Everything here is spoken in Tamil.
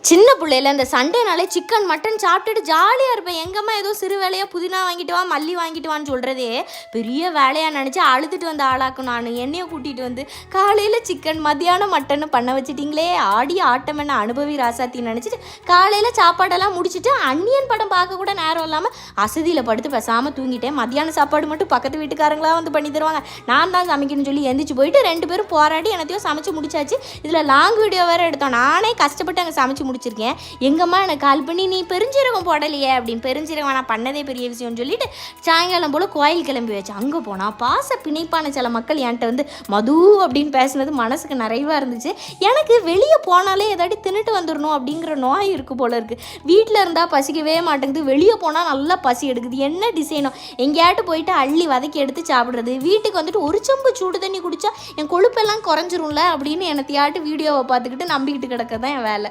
சின்ன பிள்ளையில இந்த சண்டேனாலே சிக்கன் மட்டன் சாப்பிட்டுட்டு ஜாலியாக இருப்பேன். எங்கம்மா ஏதோ சிறு வேலையாக புதினா வாங்கிட்டு வா மல்லி வாங்கிட்டு வான்னு சொல்கிறதே பெரிய வேலையாக நினச்சி அழுதுட்டு வந்து ஆளாக்கும். நான் என்னையை கூட்டிகிட்டு வந்து காலையில் சிக்கன் மத்தியானம் மட்டன் பண்ண வச்சுட்டிங்களே ஆடி ஆட்டம் என்ன அனுபவி ராசாத்தின்னு நினச்சிட்டு காலையில் சாப்பாடெல்லாம் முடிச்சுட்டு அன்னியன் படம் பார்க்க கூட நேரம் இல்லாமல் அசதியில் படுத்து பேசாமல் தூங்கிட்டேன். மத்தியானம் சாப்பாடு மட்டும் பக்கத்து வீட்டுக்காரங்களாம் வந்து பண்ணி தருவாங்க. நான் தான் சமைக்கணும்னு சொல்லி எந்திரிச்சு போயிட்டு 2 பேரும் போராடி என்னத்தையும் சமைச்சு முடிச்சாச்சு. இதில் லாங் வீடியோ வேறு எடுத்தோம். நானே கஷ்டப்பட்டு அங்கே சமைச்சு முடிச்சிருக்கேன். எங்கம்மா எனக்கு கால் பண்ணி நீ பெருஞ்சீரகம் போடலையே அப்படின்னு. பெருஞ்சீரகம் நான் பண்ணதே பெரிய விஷயம்னு சொல்லிட்டு சாயங்காலம் போல் கோயில் கிளம்பி வச்சு அங்கே போனால் பாச பிணைப்பான சில மக்கள் என்கிட்ட வந்து மது அப்படின்னு பேசுனது மனசுக்கு நிறைவாக இருந்துச்சு. எனக்கு வெளியே போனாலே ஏதாட்டி தின்னுட்டு வந்துடணும் அப்படிங்கிற நோய் இருக்குது போல இருக்குது. வீட்டில் இருந்தால் பசிக்கவே மாட்டேங்குது, வெளியே போனால் நல்லா பசி எடுக்குது. என்ன டிசைனோ எங்கேயாட்டு போயிட்டு அள்ளி வதக்கி எடுத்து சாப்பிட்றது. வீட்டுக்கு வந்துட்டு ஒரு செம்பு சூடு தண்ணி குடித்தா என் கொழுப்பெல்லாம் குறைஞ்சிரும்ல அப்படின்னு என்னத்தையாட்டு வீடியோவை பார்த்துக்கிட்டு நம்பிக்கிட்டு கிடக்க தான் என் வேலை.